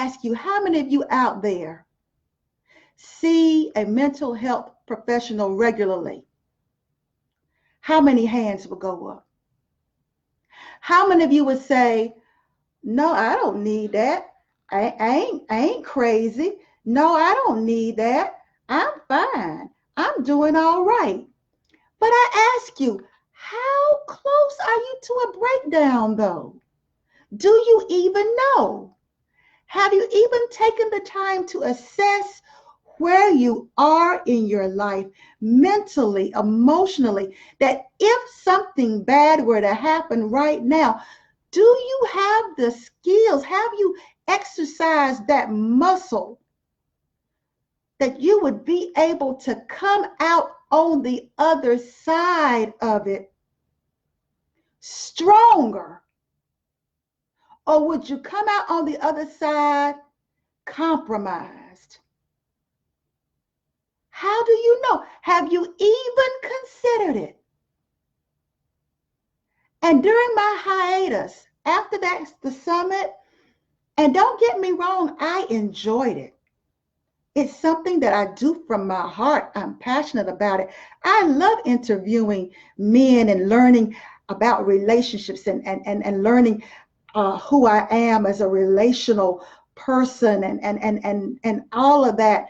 ask you, how many of you out there see a mental health professional regularly? How many hands will go up? How many of you would say, no, I don't need that. I ain't crazy. No, I don't need that. I'm fine. I'm doing all right. But I ask you, how close are you to a breakdown though? Do you even know? Have you even taken the time to assess where you are in your life mentally, emotionally, that if something bad were to happen right now, do you have the skills? Have you exercised that muscle that you would be able to come out on the other side of it stronger? Or would you come out on the other side compromised? How do you know? Have you even considered it? And during my hiatus, after the summit, and don't get me wrong, I enjoyed it. It's something that I do from my heart. I'm passionate about it. I love interviewing men and learning about relationships and learning who I am as a relational person and all of that,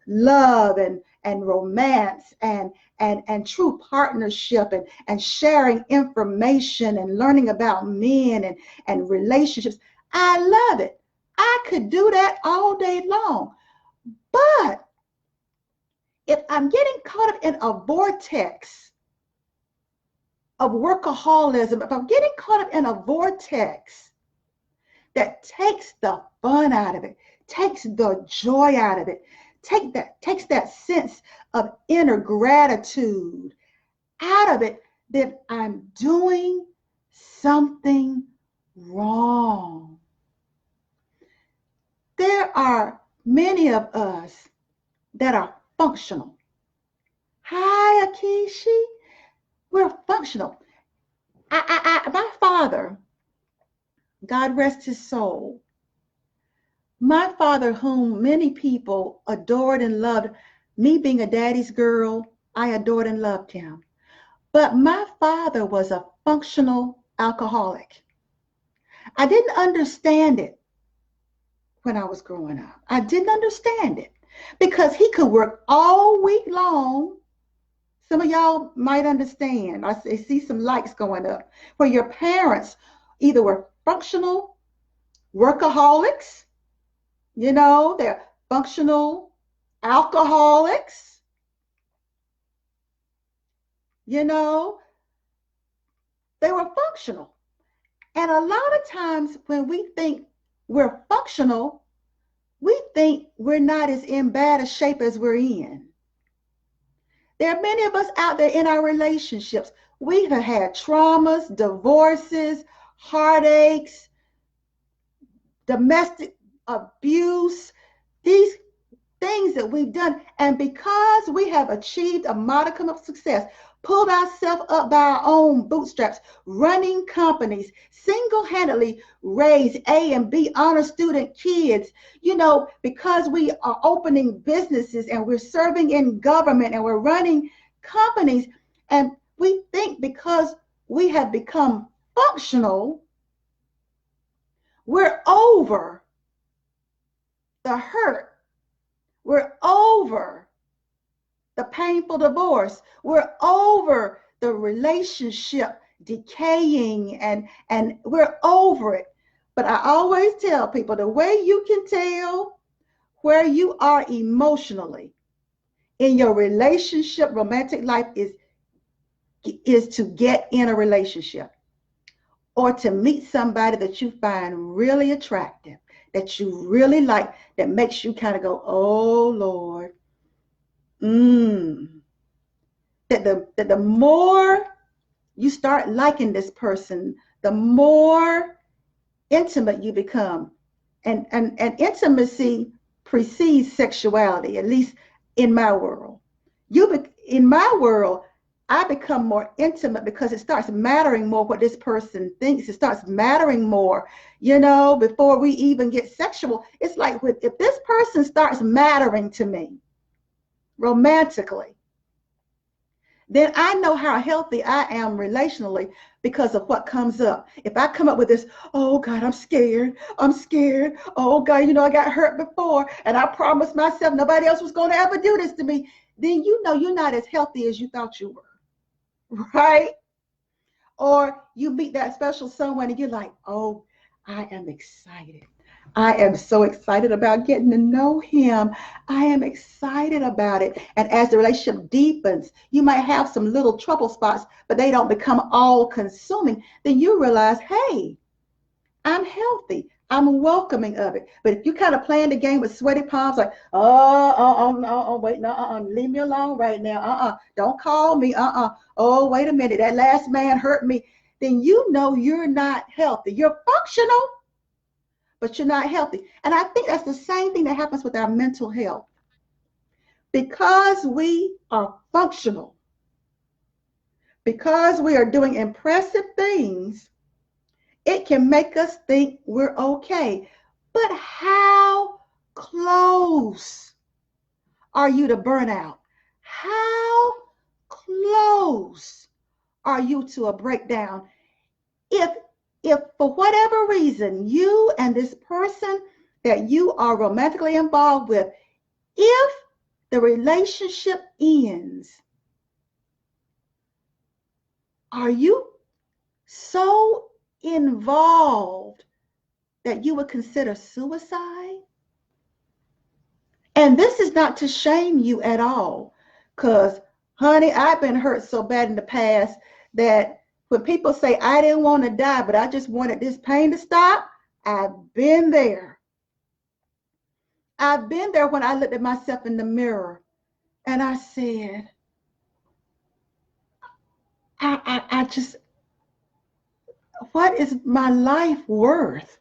love and romance and true partnership and sharing information and learning about men and relationships. I love it. I could do that all day long. But if I'm getting caught up in a vortex of workaholism, if I'm getting caught up in a vortex that takes the fun out of it, takes the joy out of it, takes that sense of inner gratitude out of it, then I'm doing something wrong. There are many of us that are functional. Hi, Akishi. We're functional. My father, God rest his soul, my father, whom many people adored and loved, me being a daddy's girl, I adored and loved him. But my father was a functional alcoholic. I didn't understand it when I was growing up. I didn't understand it because he could work all week long. Some of y'all might understand. I see some lights going up. Where your parents either were functional workaholics, they're functional alcoholics, they were functional. And a lot of times when we think we're functional, we think we're not as in bad a shape as we're in. There are many of us out there in our relationships. We have had traumas, divorces, heartaches, domestic abuse, these things that we've done. And because we have achieved a modicum of success, pulled ourselves up by our own bootstraps, running companies, single-handedly raised A and B honor student kids, because we are opening businesses and we're serving in government and we're running companies. And we think because we have become functional, we're over the hurt. We're over the painful divorce. We're over the relationship decaying and we're over it. But I always tell people the way you can tell where you are emotionally in your relationship, romantic life is to get in a relationship or to meet somebody that you find really attractive, that you really like, that makes you kind of go, oh Lord. That the more you start liking this person, the more intimate you become. And intimacy precedes sexuality, at least in my world. In my world, I become more intimate because it starts mattering more what this person thinks. It starts mattering more, before we even get sexual. It's like if this person starts mattering to me romantically, then I know how healthy I am relationally because of what comes up. If I come up with this, oh God, I'm scared. I'm scared. Oh God, I got hurt before and I promised myself nobody else was going to ever do this to me, then you're not as healthy as you thought you were, right? Or you meet that special someone and you're like, oh, I am excited. I am so excited about getting to know him. I am excited about it. And as the relationship deepens, you might have some little trouble spots, but they don't become all consuming. Then you realize, hey, I'm healthy. I'm welcoming of it. But if you kind of playing the game with sweaty palms, like, wait, no, leave me alone right now. Don't call me. Oh, wait a minute. That last man hurt me. Then you're not healthy. You're functional, but you're not healthy. And I think that's the same thing that happens with our mental health. Because we are functional, because we are doing impressive things, it can make us think we're okay. But how close are you to burnout? How close are you to a breakdown? If for whatever reason you and this person that you are romantically involved with, if the relationship ends, are you so involved that you would consider suicide? And this is not to shame you at all, because, honey, I've been hurt so bad in the past that when people say I didn't want to die, but I just wanted this pain to stop, I've been there. I've been there when I looked at myself in the mirror and I said, I just, what is my life worth?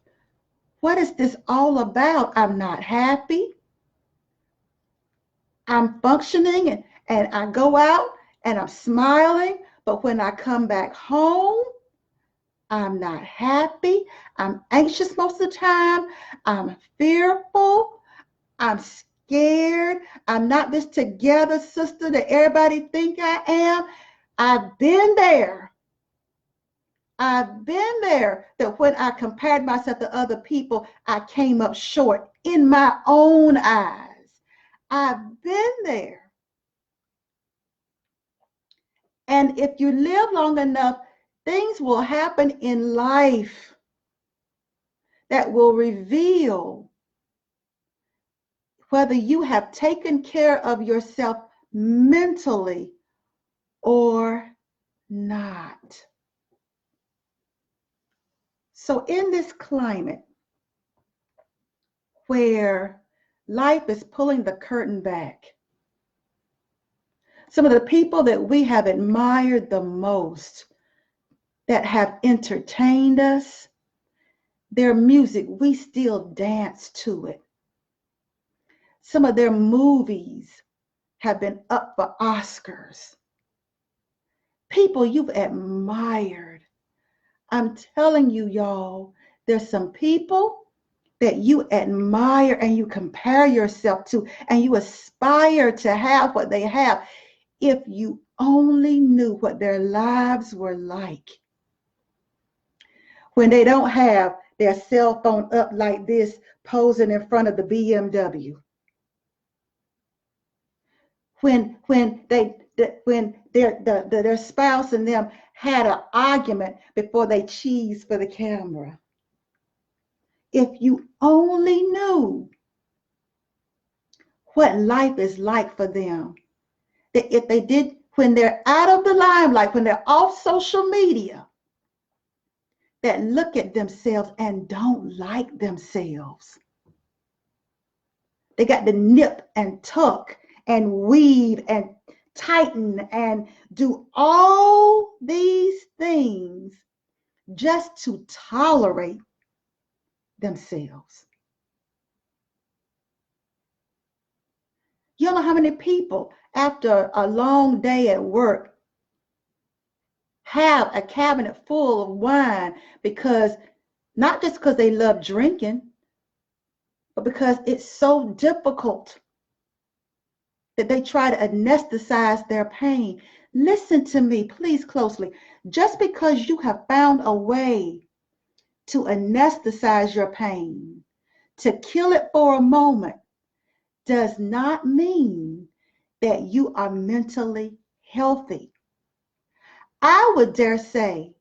What is this all about? I'm not happy. I'm functioning and I go out and I'm smiling, but when I come back home, I'm not happy. I'm anxious most of the time. I'm fearful. I'm scared. I'm not this together sister that everybody think I am. I've been there. I've been there that when I compared myself to other people, I came up short in my own eyes. I've been there. And if you live long enough, things will happen in life that will reveal whether you have taken care of yourself mentally or not. So in this climate where life is pulling the curtain back, some of the people that we have admired the most, that have entertained us, their music, we still dance to it. Some of their movies have been up for Oscars. People you've admired. I'm telling you, y'all, there's some people that you admire and you compare yourself to and you aspire to have what they have. If you only knew what their lives were like when they don't have their cell phone up like this, posing in front of the BMW. When their spouse and them had an argument before they cheesed for the camera. If you only knew what life is like for them, that if they did, when they're out of the limelight, when they're off social media, that look at themselves and don't like themselves. They got to nip and tuck and weave and tighten and do all these things just to tolerate themselves. You don't know how many people, after a long day at work, have a cabinet full of wine because not just because they love drinking, but because it's so difficult that they try to anesthetize their pain. Listen to me, please, closely. Just because you have found a way to anesthetize your pain, to kill it for a moment, does not mean that you are mentally healthy. I would dare say,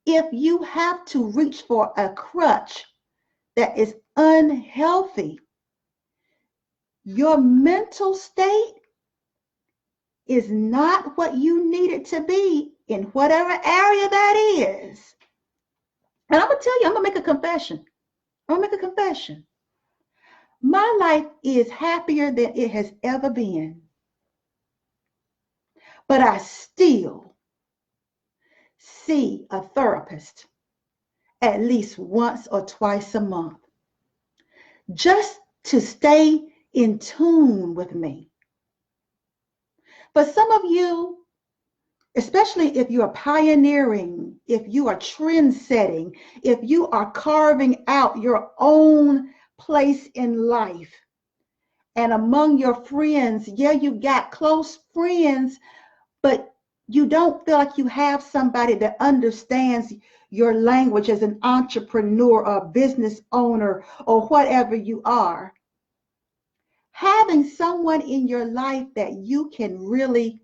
if you have to reach for a crutch that is unhealthy, your mental state is not what you need it to be in whatever area that is. And I'm going to tell you, I'm going to make a confession. I'm going to make a confession. My life is happier than it has ever been. But I still see a therapist at least once or twice a month just to stay in tune with me. For some of you, especially if you are pioneering, if you are trend setting, if you are carving out your own place in life, and among your friends, yeah, you got close friends, but you don't feel like you have somebody that understands your language as an entrepreneur or business owner or whatever you are. Having someone in your life that you can really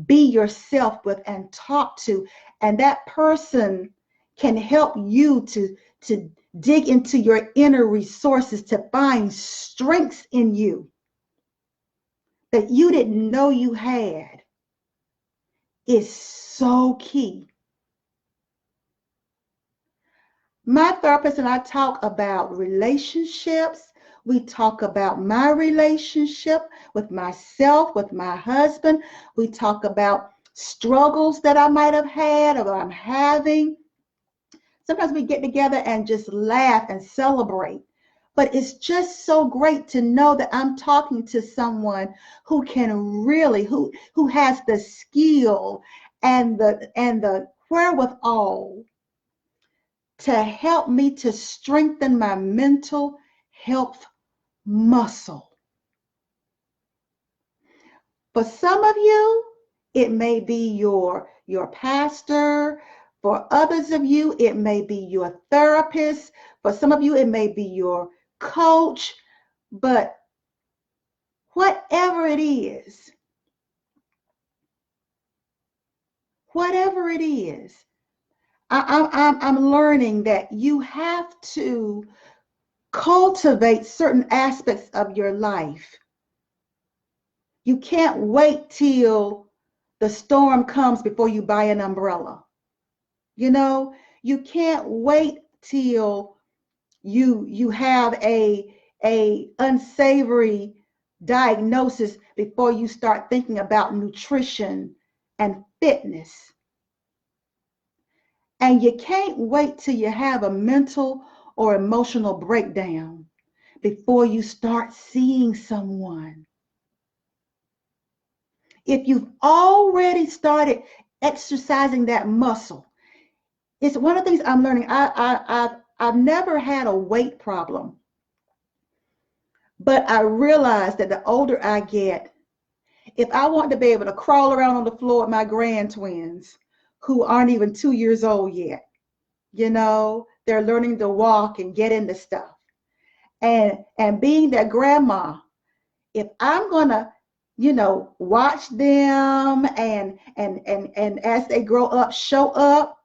be yourself with and talk to, and that person can help you to dig into your inner resources to find strengths in you that you didn't know you had, is so key. My therapist and I talk about relationships. We talk about my relationship with myself, with my husband. We talk about struggles that I might have had or I'm having. Sometimes we get together and just laugh and celebrate. But it's just so great to know that I'm talking to someone who can really, who has the skill and the wherewithal to help me to strengthen my mental health muscle. For some of you, it may be your pastor. For others of you, it may be your therapist. For some of you, it may be your coach. But whatever it is, I'm learning that you have to cultivate certain aspects of your life. You can't wait till the storm comes before you buy an umbrella. You know, you can't wait till you have a unsavory diagnosis before you start thinking about nutrition and fitness. And you can't wait till you have a mental or emotional breakdown before you start seeing someone. If you've already started exercising that muscle, it's one of the things I'm learning. I've never had a weight problem, but I realize that the older I get, if I want to be able to crawl around on the floor with my grand twins, who aren't even 2 years old yet, you know, they're learning to walk and get into stuff. And being their grandma, if I'm gonna, you know, watch them and as they grow up, show up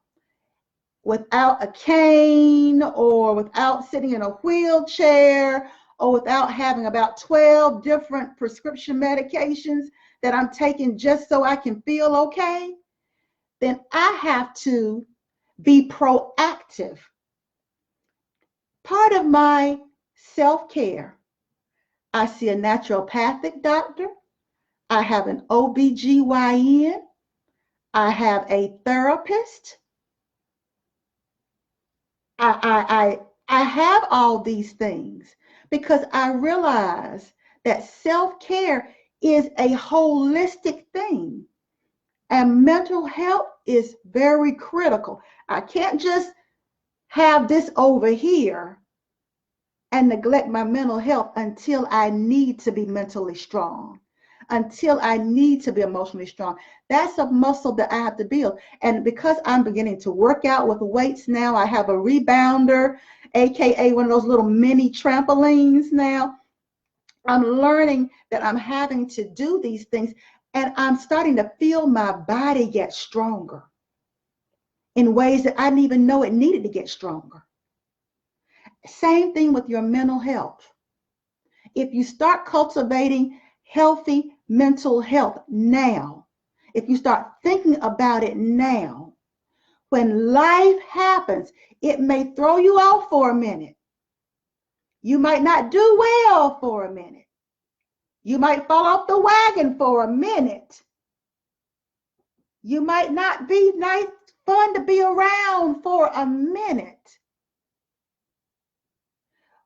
without a cane or without sitting in a wheelchair or without having about 12 different prescription medications that I'm taking just so I can feel okay, then I have to be proactive. Part of my self-care, I see a naturopathic doctor, I have an OBGYN, I have a therapist. I have all these things because I realize that self-care is a holistic thing. And mental health is very critical. I can't just have this over here and neglect my mental health until I need to be mentally strong, until I need to be emotionally strong. That's a muscle that I have to build. And because I'm beginning to work out with weights now, I have a rebounder, AKA one of those little mini trampolines now. I'm learning that I'm having to do these things, and I'm starting to feel my body get stronger in ways that I didn't even know it needed to get stronger. Same thing with your mental health. If you start cultivating healthy mental health now, if you start thinking about it now, when life happens, it may throw you off for a minute. You might not do well for a minute. You might fall off the wagon for a minute. You might not be nice, fun to be around for a minute.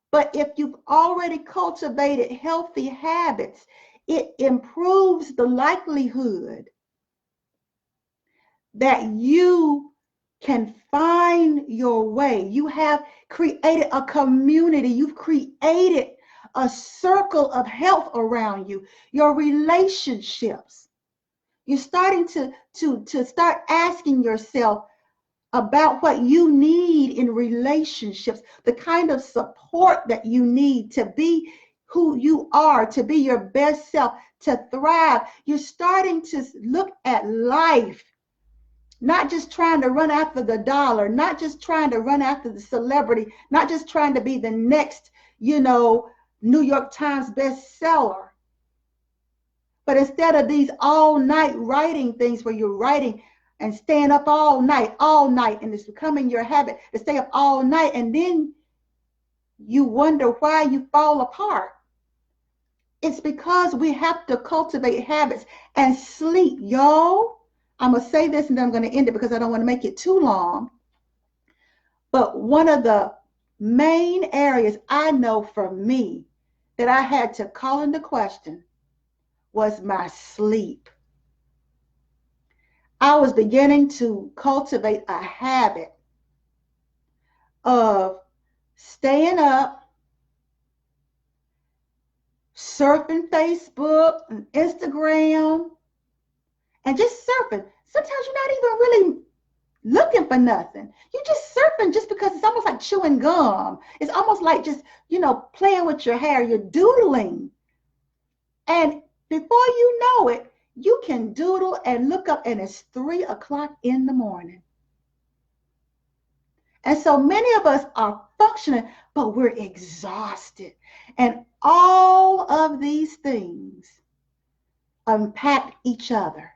But if you've already cultivated healthy habits, it improves the likelihood that you can find your way. You have created a community. You've created a circle of health around you. Your relationships. You're starting to start asking yourself about what you need in relationships, the kind of support that you need to be who you are, to be your best self, to thrive. You're starting to look at life, not just trying to run after the dollar, not just trying to run after the celebrity, not just trying to be the next, New York Times bestseller. But instead of these all night writing things where you're writing and staying up all night, and it's becoming your habit to stay up all night, and then you wonder why you fall apart. It's because we have to cultivate habits and sleep, y'all. I'm going to say this and then I'm going to end it because I don't want to make it too long. But one of the main areas I know for me that I had to call into question was my sleep. I was beginning to cultivate a habit of staying up, surfing Facebook and Instagram, and just surfing. Sometimes you're not even really looking for nothing. You're just surfing just because it's almost like chewing gum. It's almost like just, playing with your hair. You're doodling. And before you know it, you can doodle and look up and it's 3:00 in the morning. And so many of us are functioning, but we're exhausted. And all of these things impact each other.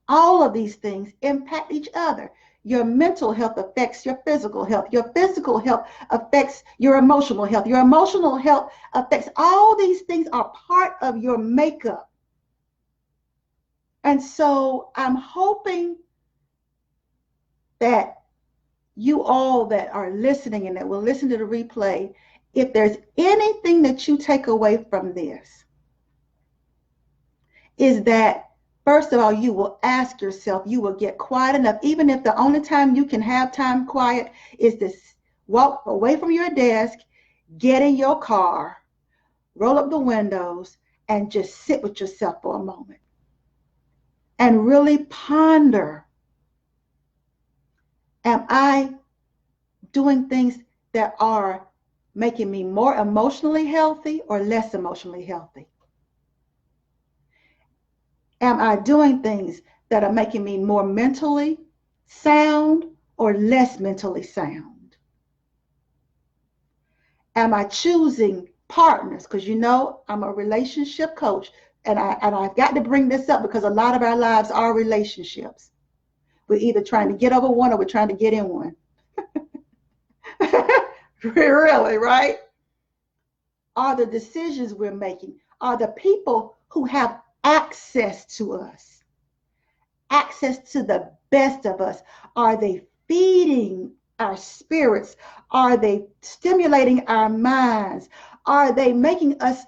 All of these things impact each other. Your mental health affects your physical health. Your physical health affects your emotional health. Your emotional health affects, all these things are part of your makeup. And so I'm hoping that you all that are listening and that will listen to the replay, if there's anything that you take away from this, is that first of all, you will ask yourself, you will get quiet enough, even if the only time you can have time quiet is to walk away from your desk, get in your car, roll up the windows, and just sit with yourself for a moment and really ponder, am I doing things that are making me more emotionally healthy or less emotionally healthy? Am I doing things that are making me more mentally sound or less mentally sound? Am I choosing partners? Because I'm a relationship coach, and I've got to bring this up because a lot of our lives are relationships. We're either trying to get over one or we're trying to get in one. Really, right? Are the decisions we're making, are the people who have access to us, access to the best of us, are they feeding our spirits? Are they stimulating our minds? Are they making us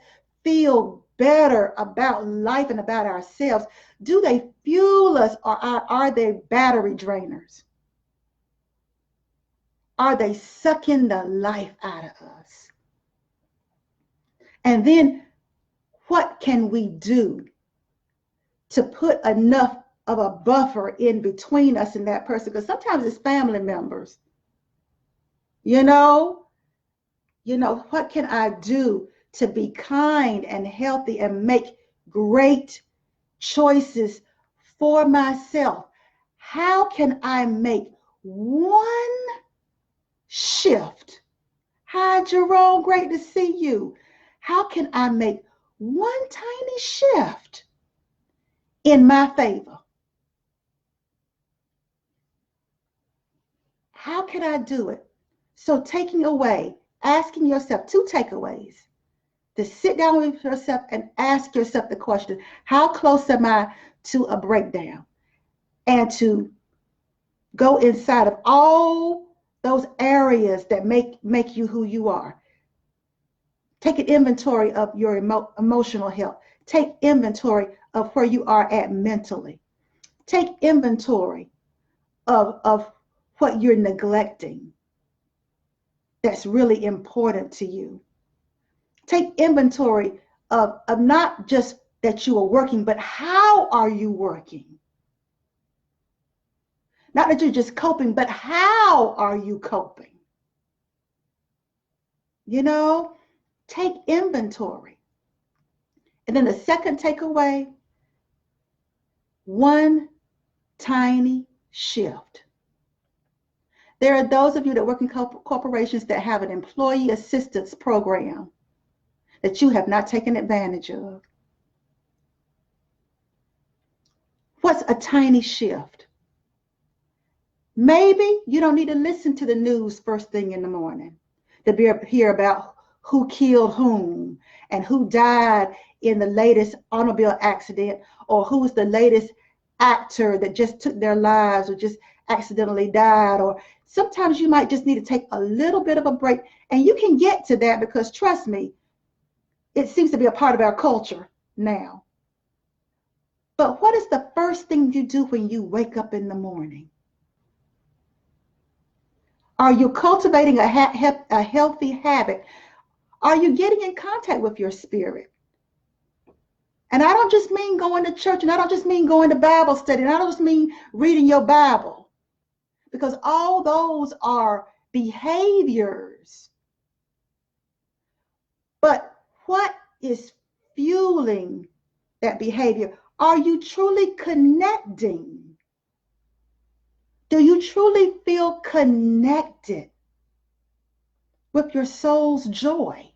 feel better about life and about ourselves? Do they fuel us, or are they battery drainers? Are they sucking the life out of us? And then what can we do to put enough of a buffer in between us and that person? Because sometimes it's family members. You know, what can I do to be kind and healthy and make great choices for myself? How can I make one shift? Hi, Jerome, great to see you. How can I make one tiny shift in my favor? How can I do it? So taking away, asking yourself two takeaways, to sit down with yourself and ask yourself the question, how close am I to a breakdown? And to go inside of all those areas that make you who you are. Take an inventory of your emotional health. Take inventory of where you are at mentally. Take inventory of what you're neglecting that's really important to you. Take inventory of not just that you are working, but how are you working? Not that you're just coping, but how are you coping? Take inventory. And then the second takeaway, one tiny shift. There are those of you that work in corporations that have an employee assistance program that you have not taken advantage of. What's a tiny shift? Maybe you don't need to listen to the news first thing in the morning to hear about who killed whom and who died in the latest automobile accident, or who's the latest actor that just took their lives or just accidentally died. Or sometimes you might just need to take a little bit of a break, and you can get to that because, trust me, it seems to be a part of our culture now. But what is the first thing you do when you wake up in the morning? Are you cultivating a healthy habit? Are you getting in contact with your spirit? And I don't just mean going to church, and I don't just mean going to Bible study, and I don't just mean reading your Bible, because all those are behaviors. But what is fueling that behavior? Are you truly connecting? Do you truly feel connected with your soul's joy?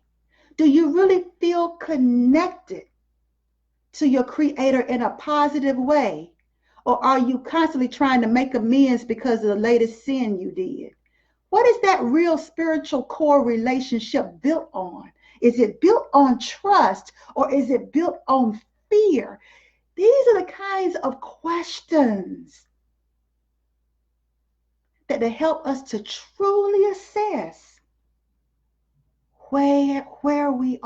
Do you really feel connected to your creator in a positive way? Or are you constantly trying to make amends because of the latest sin you did? What is that real spiritual core relationship built on? Is it built on trust, or is it built on fear? These are the kinds of questions that help us to truly assess where we are.